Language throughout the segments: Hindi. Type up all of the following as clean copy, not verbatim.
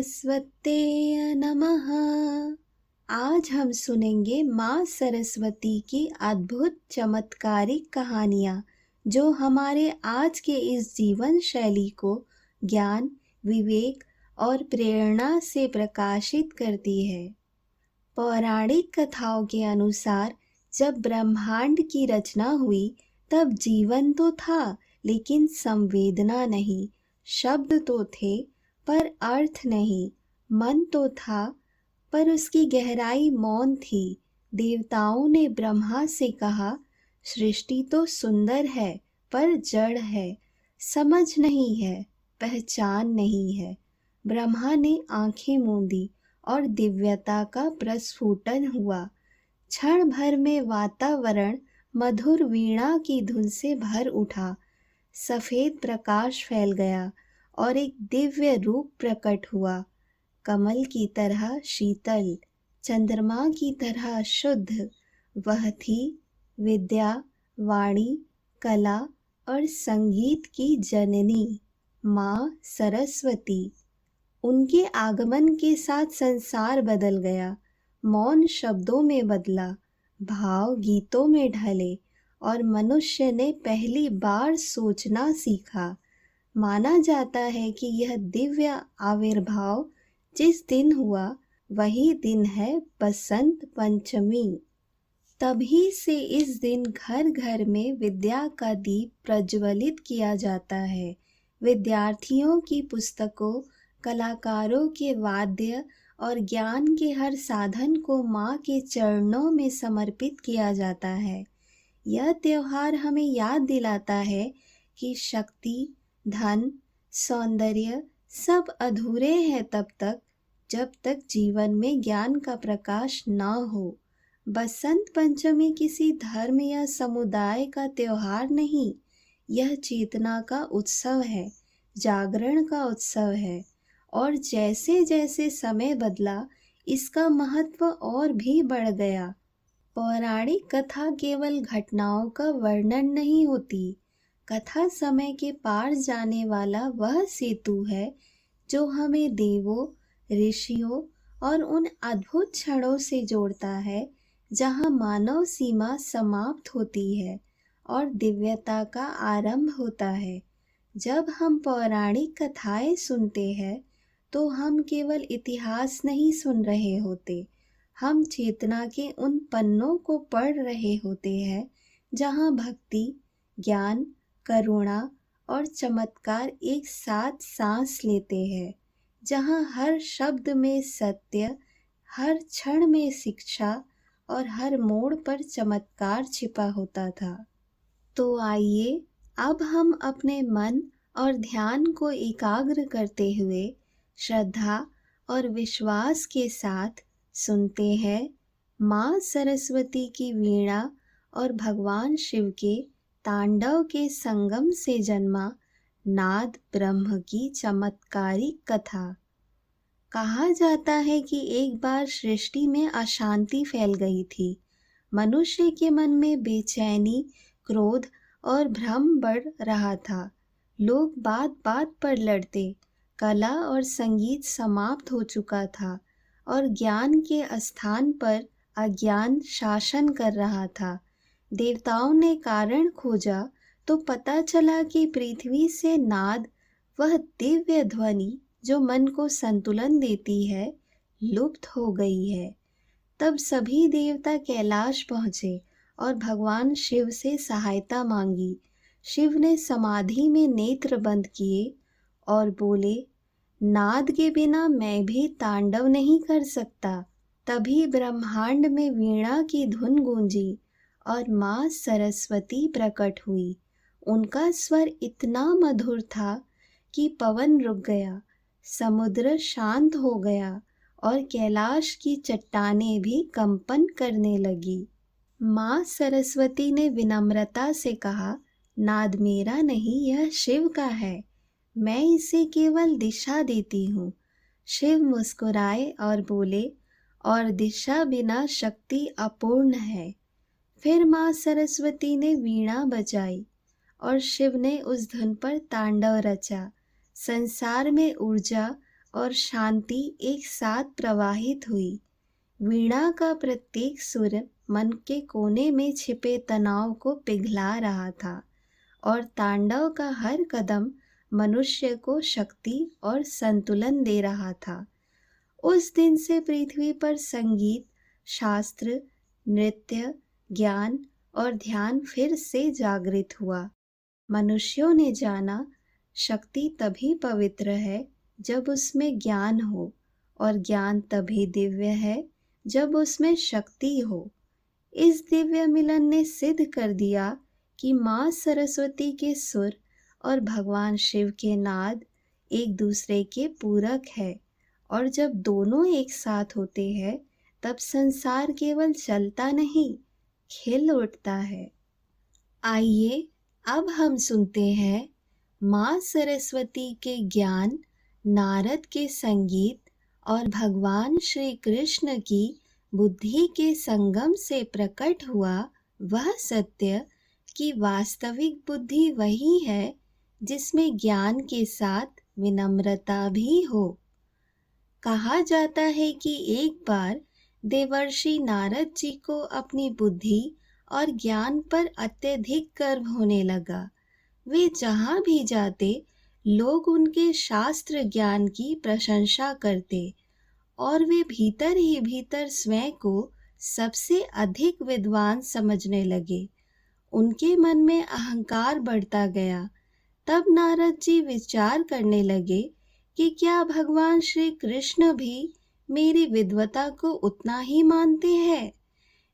सरस्वते नमः। आज हम सुनेंगे माँ सरस्वती की अद्भुत चमत्कारिक कहानियाँ जो हमारे आज के इस जीवन शैली को ज्ञान, विवेक और प्रेरणा से प्रकाशित करती है। पौराणिक कथाओं के अनुसार जब ब्रह्मांड की रचना हुई तब जीवन तो था, लेकिन संवेदना नहीं। शब्द तो थे पर अर्थ नहीं। मन तो था पर उसकी गहराई मौन थी। देवताओं ने ब्रह्मा से कहा, सृष्टि तो सुंदर है पर जड़ है, समझ नहीं है, पहचान नहीं है। ब्रह्मा ने आंखें मूंदी और दिव्यता का प्रस्फुटन हुआ। क्षण भर में वातावरण मधुर वीणा की धुन से भर उठा। सफेद प्रकाश फैल गया और एक दिव्य रूप प्रकट हुआ। कमल की तरह शीतल, चंद्रमा की तरह शुद्ध। वह थी विद्या, वाणी, कला और संगीत की जननी, माँ सरस्वती। उनके आगमन के साथ संसार बदल गया। मौन शब्दों में बदला, भाव गीतों में ढले और मनुष्य ने पहली बार सोचना सीखा। माना जाता है कि यह दिव्य आविर्भाव जिस दिन हुआ वही दिन है बसंत पंचमी। तभी से इस दिन घर घर में विद्या का दीप प्रज्वलित किया जाता है। विद्यार्थियों की पुस्तकों, कलाकारों के वाद्य और ज्ञान के हर साधन को माँ के चरणों में समर्पित किया जाता है। यह त्योहार हमें याद दिलाता है कि शक्ति, धन, सौंदर्य सब अधूरे हैं तब तक जब तक जीवन में ज्ञान का प्रकाश न हो। बसंत पंचमी किसी धर्म या समुदाय का त्योहार नहीं, यह चेतना का उत्सव है, जागरण का उत्सव है। और जैसे जैसे समय बदला इसका महत्व और भी बढ़ गया। पौराणिक कथा केवल घटनाओं का वर्णन नहीं होती। कथा समय के पार जाने वाला वह सेतु है जो हमें देवों, ऋषियों और उन अद्भुत क्षणों से जोड़ता है जहाँ मानव सीमा समाप्त होती है और दिव्यता का आरंभ होता है। जब हम पौराणिक कथाएं सुनते हैं तो हम केवल इतिहास नहीं सुन रहे होते, हम चेतना के उन पन्नों को पढ़ रहे होते हैं जहाँ भक्ति, ज्ञान, करुणा और चमत्कार एक साथ सांस लेते हैं, जहाँ हर शब्द में सत्य, हर क्षण में शिक्षा और हर मोड़ पर चमत्कार छिपा होता था। तो आइए अब हम अपने मन और ध्यान को एकाग्र करते हुए श्रद्धा और विश्वास के साथ सुनते हैं माँ सरस्वती की वीणा और भगवान शिव के तांडव के संगम से जन्मा नाद ब्रह्म की चमत्कारिक कथा। कहा जाता है कि एक बार सृष्टि में अशांति फैल गई थी। मनुष्य के मन में बेचैनी, क्रोध और भ्रम बढ़ रहा था। लोग बात बात पर लड़ते, कला और संगीत समाप्त हो चुका था और ज्ञान के स्थान पर अज्ञान शासन कर रहा था। देवताओं ने कारण खोजा तो पता चला कि पृथ्वी से नाद, वह दिव्य ध्वनि जो मन को संतुलन देती है, लुप्त हो गई है। तब सभी देवता कैलाश पहुँचे और भगवान शिव से सहायता मांगी। शिव ने समाधि में नेत्र बंद किए और बोले, नाद के बिना मैं भी तांडव नहीं कर सकता। तभी ब्रह्मांड में वीणा की धुन गूंजी और माँ सरस्वती प्रकट हुई। उनका स्वर इतना मधुर था कि पवन रुक गया, समुद्र शांत हो गया और कैलाश की चट्टानें भी कंपन करने लगी। माँ सरस्वती ने विनम्रता से कहा, नाद मेरा नहीं, यह शिव का है, मैं इसे केवल दिशा देती हूँ। शिव मुस्कुराए और बोले, और दिशा बिना शक्ति अपूर्ण है। फिर माँ सरस्वती ने वीणा बजाई और शिव ने उस धुन पर तांडव रचा। संसार में ऊर्जा और शांति एक साथ प्रवाहित हुई। वीणा का प्रत्येक सुर मन के कोने में छिपे तनाव को पिघला रहा था और तांडव का हर कदम मनुष्य को शक्ति और संतुलन दे रहा था। उस दिन से पृथ्वी पर संगीत, शास्त्र, नृत्य, ज्ञान और ध्यान फिर से जागृत हुआ। मनुष्यों ने जाना, शक्ति तभी पवित्र है जब उसमें ज्ञान हो, और ज्ञान तभी दिव्य है जब उसमें शक्ति हो। इस दिव्य मिलन ने सिद्ध कर दिया कि माँ सरस्वती के सुर और भगवान शिव के नाद एक दूसरे के पूरक है, और जब दोनों एक साथ होते हैं तब संसार केवल चलता नहीं, खिल उठता है। आइए अब हम सुनते हैं माँ सरस्वती के ज्ञान, नारद के संगीत और भगवान श्री कृष्ण की बुद्धि के संगम से प्रकट हुआ वह सत्य कि वास्तविक बुद्धि वही है जिसमें ज्ञान के साथ विनम्रता भी हो। कहा जाता है कि एक बार देवर्षि नारद जी को अपनी बुद्धि और ज्ञान पर अत्यधिक गर्व होने लगा। वे जहाँ भी जाते, लोग उनके शास्त्र ज्ञान की प्रशंसा करते और वे भीतर ही भीतर स्वयं को सबसे अधिक विद्वान समझने लगे। उनके मन में अहंकार बढ़ता गया। तब नारद जी विचार करने लगे कि क्या भगवान श्री कृष्ण भी मेरी विद्वता को उतना ही मानते हैं।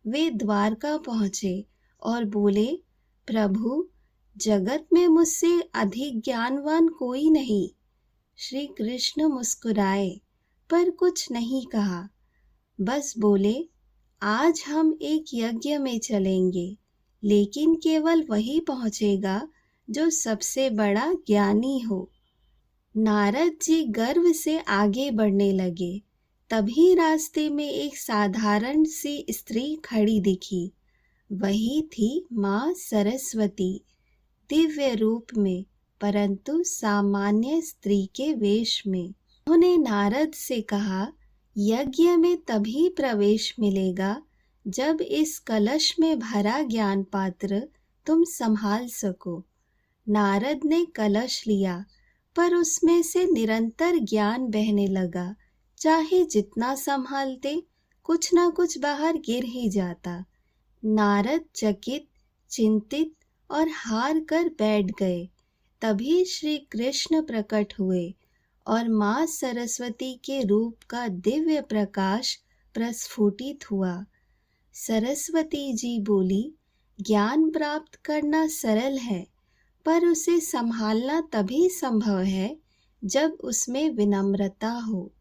वे द्वारका पहुँचे और बोले, प्रभु, जगत में मुझसे अधिक ज्ञानवान कोई नहीं। श्री कृष्ण मुस्कुराए पर कुछ नहीं कहा, बस बोले, आज हम एक यज्ञ में चलेंगे, लेकिन केवल वही पहुँचेगा जो सबसे बड़ा ज्ञानी हो। नारद जी गर्व से आगे बढ़ने लगे। तभी रास्ते में एक साधारण सी स्त्री खड़ी दिखी। वही थी माँ सरस्वती, दिव्य रूप में, परंतु सामान्य स्त्री के वेश में। उन्होंने नारद से कहा, यज्ञ में तभी प्रवेश मिलेगा जब इस कलश में भरा ज्ञान पात्र तुम संभाल सको। नारद ने कलश लिया, पर उसमें से निरंतर ज्ञान बहने लगा। चाहे जितना संभालते, कुछ ना कुछ बाहर गिर ही जाता। नारद चकित, चिंतित और हार कर बैठ गए। तभी श्री कृष्ण प्रकट हुए और माँ सरस्वती के रूप का दिव्य प्रकाश प्रस्फुटित हुआ। सरस्वती जी बोली, ज्ञान प्राप्त करना सरल है, पर उसे संभालना तभी संभव है जब उसमें विनम्रता हो।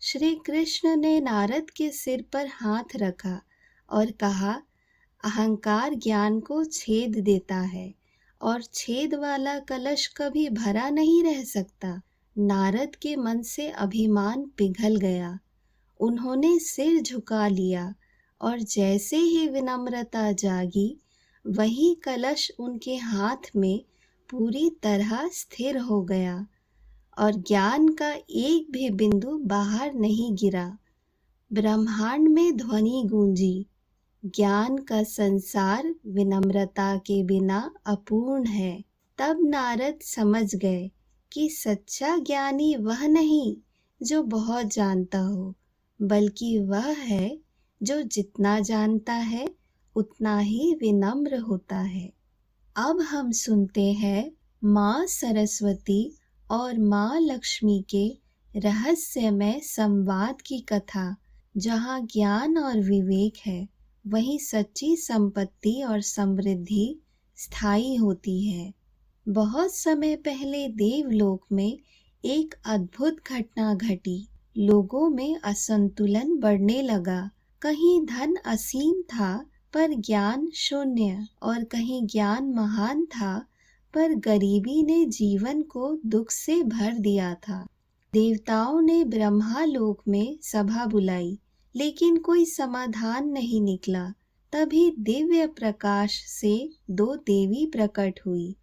श्री कृष्ण ने नारद के सिर पर हाथ रखा और कहा, अहंकार ज्ञान को छेद देता है और छेद वाला कलश कभी भरा नहीं रह सकता। नारद के मन से अभिमान पिघल गया। उन्होंने सिर झुका लिया और जैसे ही विनम्रता जागी, वही कलश उनके हाथ में पूरी तरह स्थिर हो गया और ज्ञान का एक भी बिंदु बाहर नहीं गिरा। ब्रह्मांड में ध्वनि गूंजी, ज्ञान का संसार विनम्रता के बिना अपूर्ण है। तब नारद समझ गए कि सच्चा ज्ञानी वह नहीं जो बहुत जानता हो, बल्कि वह है जो जितना जानता है उतना ही विनम्र होता है। अब हम सुनते हैं माँ सरस्वती और माँ लक्ष्मी के रहस्यमय संवाद की कथा। जहाँ ज्ञान और विवेक है, वहीं सच्ची संपत्ति और समृद्धि स्थायी होती है। बहुत समय पहले देवलोक में एक अद्भुत घटना घटी। लोगों में असंतुलन बढ़ने लगा। कहीं धन असीम था पर ज्ञान शून्य, और कहीं ज्ञान महान था पर गरीबी ने जीवन को दुख से भर दिया था। देवताओं ने ब्रह्मालोक में सभा बुलाई, लेकिन कोई समाधान नहीं निकला। तभी दिव्य प्रकाश से दो देवी प्रकट हुई,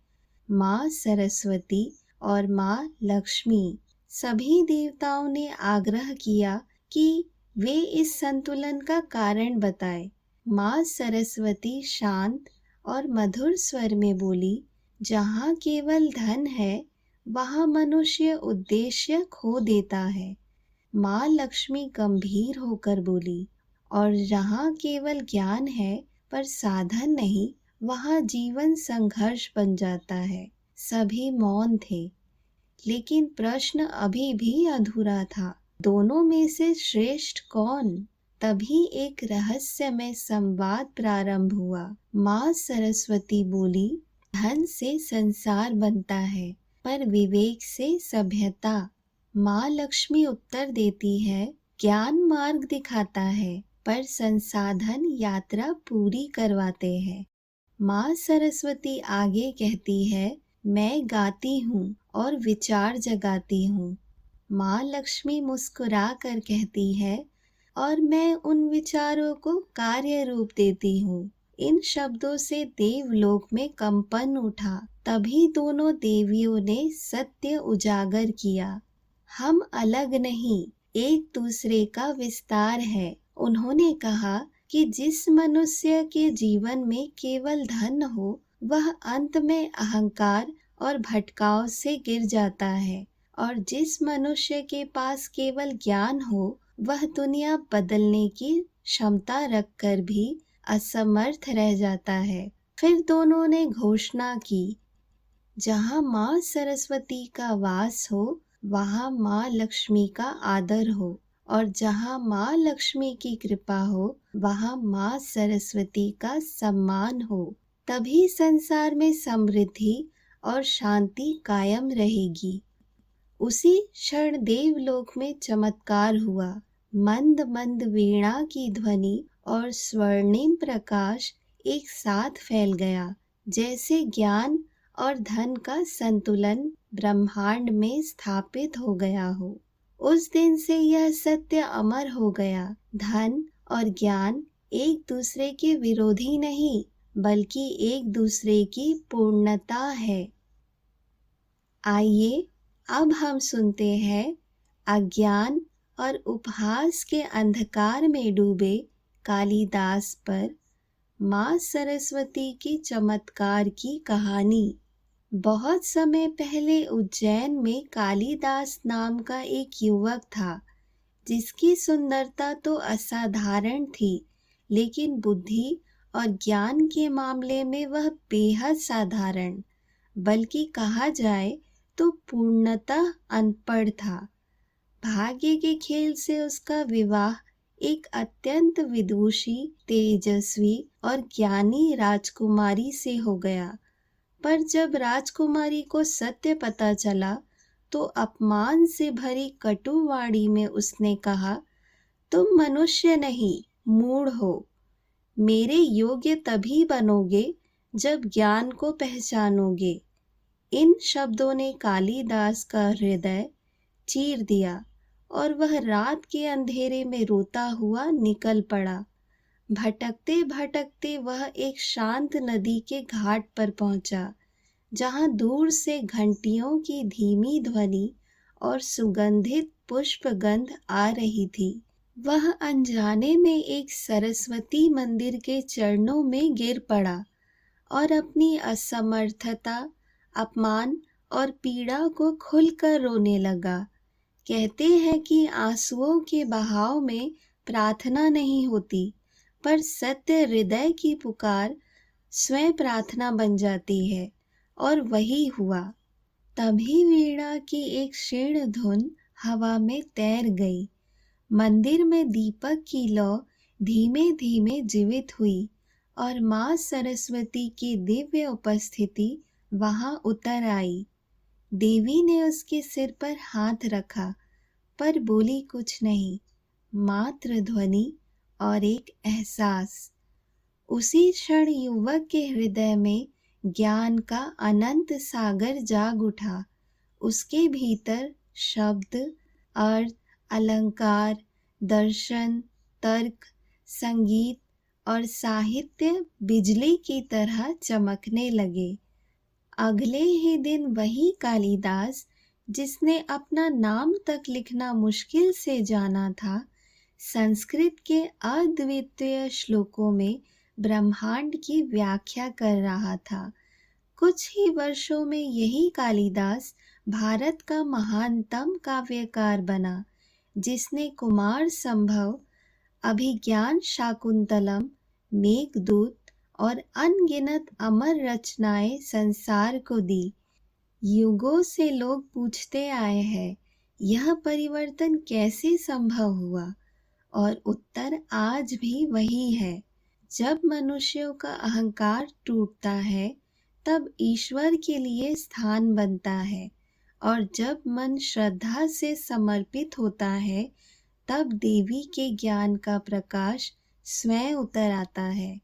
माँ सरस्वती और माँ लक्ष्मी। सभी देवताओं ने आग्रह किया कि वे इस संतुलन का कारण बताए। माँ सरस्वती शांत और मधुर स्वर में बोली, जहाँ केवल धन है वहाँ मनुष्य उद्देश्य खो देता है। माँ लक्ष्मी गंभीर होकर बोली, और जहाँ केवल ज्ञान है पर साधन नहीं, वहाँ जीवन संघर्ष बन जाता है। सभी मौन थे, लेकिन प्रश्न अभी भी अधूरा था। दोनों में से श्रेष्ठ कौन? तभी एक रहस्यमय संवाद प्रारंभ हुआ। माँ सरस्वती बोली, धन से संसार बनता है, पर विवेक से सभ्यता। माँ लक्ष्मी उत्तर देती है, ज्ञान मार्ग दिखाता है, पर संसाधन यात्रा पूरी करवाते हैं। माँ सरस्वती आगे कहती है, मैं गाती हूँ और विचार जगाती हूँ। माँ लक्ष्मी मुस्कुरा कर कहती है, और मैं उन विचारों को कार्य रूप देती हूँ। इन शब्दों से देवलोक में कंपन उठा। तभी दोनों देवियों ने सत्य उजागर किया। हम अलग नहीं, एक दूसरे का विस्तार है। उन्होंने कहा कि जिस मनुष्य के जीवन में केवल धन हो, वह अंत में अहंकार और भटकाव से गिर जाता है, और जिस मनुष्य के पास केवल ज्ञान हो, वह दुनिया बदलने की क्षमता रखकर भी असमर्थ रह जाता है। फिर दोनों ने घोषणा की, जहाँ माँ सरस्वती का वास हो, वहाँ माँ लक्ष्मी का आदर हो, और जहाँ माँ लक्ष्मी की कृपा हो, वहाँ माँ सरस्वती का सम्मान हो। तभी संसार में समृद्धि और शांति कायम रहेगी। उसी क्षण देवलोक में चमत्कार हुआ। मंद मंद वीणा की ध्वनि और स्वर्णिम प्रकाश एक साथ फैल गया, जैसे ज्ञान और धन का संतुलन ब्रह्मांड में स्थापित हो गया हो। उस दिन से यह सत्य अमर हो गया, धन और ज्ञान एक दूसरे के विरोधी नहीं, बल्कि एक दूसरे की पूर्णता है। आइए अब हम सुनते हैं अज्ञान और उपहास के अंधकार में डूबे कालिदास पर माँ सरस्वती की चमत्कार की कहानी। बहुत समय पहले उज्जैन में कालिदास नाम का एक युवक था, जिसकी सुंदरता तो असाधारण थी, लेकिन बुद्धि और ज्ञान के मामले में वह बेहद साधारण, बल्कि कहा जाए तो पूर्णतः अनपढ़ था। भाग्य के खेल से उसका विवाह एक अत्यंत विदुषी, तेजस्वी और ज्ञानी राजकुमारी से हो गया। पर जब राजकुमारी को सत्य पता चला, तो अपमान से भरी कटु वाणी में उसने कहा, तुम मनुष्य नहीं, मूढ़ हो। मेरे योग्य तभी बनोगे जब ज्ञान को पहचानोगे। इन शब्दों ने कालिदास का हृदय चीर दिया, और वह रात के अंधेरे में रोता हुआ निकल पड़ा। भटकते भटकते वह एक शांत नदी के घाट पर पहुंचा, जहां दूर से घंटियों की धीमी ध्वनि और सुगंधित पुष्प गंध आ रही थी। वह अनजाने में एक सरस्वती मंदिर के चरणों में गिर पड़ा और अपनी असमर्थता, अपमान और पीड़ा को खुलकर रोने लगा। कहते हैं कि आंसुओं के बहाव में प्रार्थना नहीं होती, पर सत्य हृदय की पुकार स्वयं प्रार्थना बन जाती है, और वही हुआ। तभी वीणा की एक क्षीण धुन हवा में तैर गई। मंदिर में दीपक की लौ धीमे धीमे जीवित हुई, और माँ सरस्वती की दिव्य उपस्थिति वहां उतर आई। देवी ने उसके सिर पर हाथ रखा, पर बोली कुछ नहीं, मात्र ध्वनि और एक एहसास। उसी क्षण युवक के हृदय में ज्ञान का अनंत सागर जाग उठा। उसके भीतर शब्द, अर्थ, अलंकार, दर्शन, तर्क, संगीत और साहित्य बिजली की तरह चमकने लगे। अगले ही दिन वही कालिदास जिसने अपना नाम तक लिखना मुश्किल से जाना था, संस्कृत के अद्वितीय श्लोकों में ब्रह्मांड की व्याख्या कर रहा था। कुछ ही वर्षों में यही कालिदास भारत का महानतम काव्यकार बना, जिसने कुमार संभव, अभिज्ञान शाकुंतलम, मेघदूत और अनगिनत अमर रचनाएं संसार को दी। युगों से लोग पूछते आए हैं, यह परिवर्तन कैसे संभव हुआ? और उत्तर आज भी वही है। जब मनुष्यों का अहंकार टूटता है, तब ईश्वर के लिए स्थान बनता है, और जब मन श्रद्धा से समर्पित होता है, तब देवी के ज्ञान का प्रकाश स्वयं उतर आता है।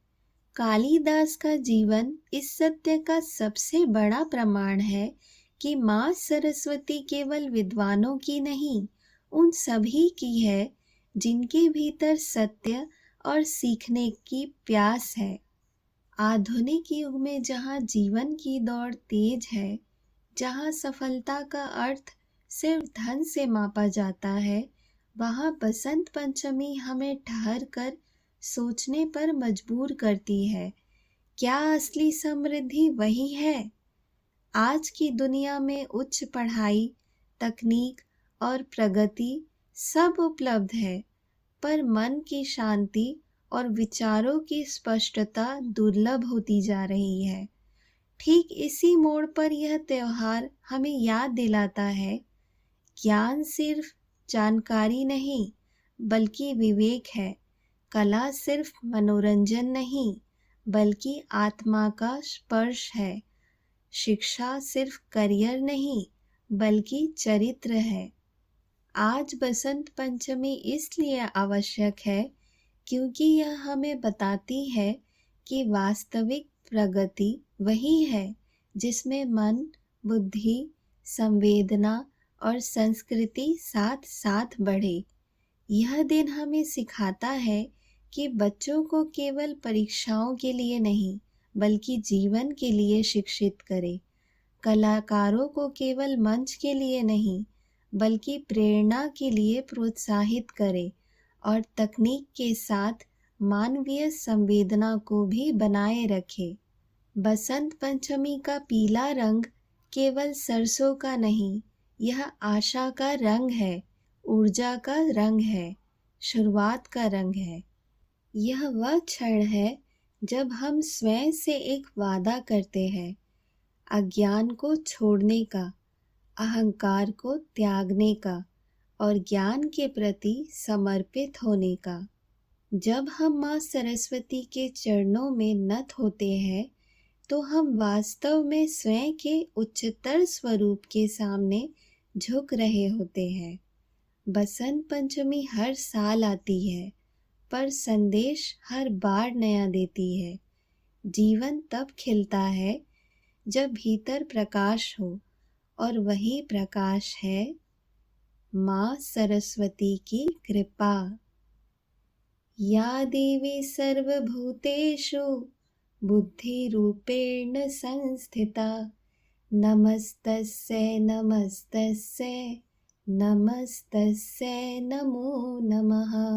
कालिदास का जीवन इस सत्य का सबसे बड़ा प्रमाण है कि माँ सरस्वती केवल विद्वानों की नहीं, उन सभी की है जिनके भीतर सत्य और सीखने की प्यास है। आधुनिक युग में जहाँ जीवन की दौड़ तेज है, जहाँ सफलता का अर्थ सिर्फ धन से मापा जाता है, वहाँ बसंत पंचमी हमें ठहर कर सोचने पर मजबूर करती है। क्या असली समृद्धि वही है? आज की दुनिया में उच्च पढ़ाई, तकनीक और प्रगति सब उपलब्ध है, पर मन की शांति और विचारों की स्पष्टता दुर्लभ होती जा रही है। ठीक इसी मोड़ पर यह त्योहार हमें याद दिलाता है, ज्ञान सिर्फ जानकारी नहीं, बल्कि विवेक है। कला सिर्फ मनोरंजन नहीं, बल्कि आत्मा का स्पर्श है। शिक्षा सिर्फ करियर नहीं, बल्कि चरित्र है। आज बसंत पंचमी इसलिए आवश्यक है क्योंकि यह हमें बताती है कि वास्तविक प्रगति वही है जिसमें मन, बुद्धि, संवेदना और संस्कृति साथ साथ बढ़े। यह दिन हमें सिखाता है कि बच्चों को केवल परीक्षाओं के लिए नहीं, बल्कि जीवन के लिए शिक्षित करे। कलाकारों को केवल मंच के लिए नहीं, बल्कि प्रेरणा के लिए प्रोत्साहित करे, और तकनीक के साथ मानवीय संवेदना को भी बनाए रखे। बसंत पंचमी का पीला रंग केवल सरसों का नहीं, यह आशा का रंग है, ऊर्जा का रंग है, शुरुआत का रंग है। यह वह क्षण है जब हम स्वयं से एक वादा करते हैं, अज्ञान को छोड़ने का, अहंकार को त्यागने का और ज्ञान के प्रति समर्पित होने का। जब हम माँ सरस्वती के चरणों में नत होते हैं, तो हम वास्तव में स्वयं के उच्चतर स्वरूप के सामने झुक रहे होते हैं। बसंत पंचमी हर साल आती है, पर संदेश हर बार नया देती है। जीवन तब खिलता है जब भीतर प्रकाश हो, और वही प्रकाश है माँ सरस्वती की कृपा। या देवी सर्वभूतेषु बुद्धिरूपेण संस्थिता, नमस्तस्यै नमस्तस्यै नमस्तस्यै नमो नमः।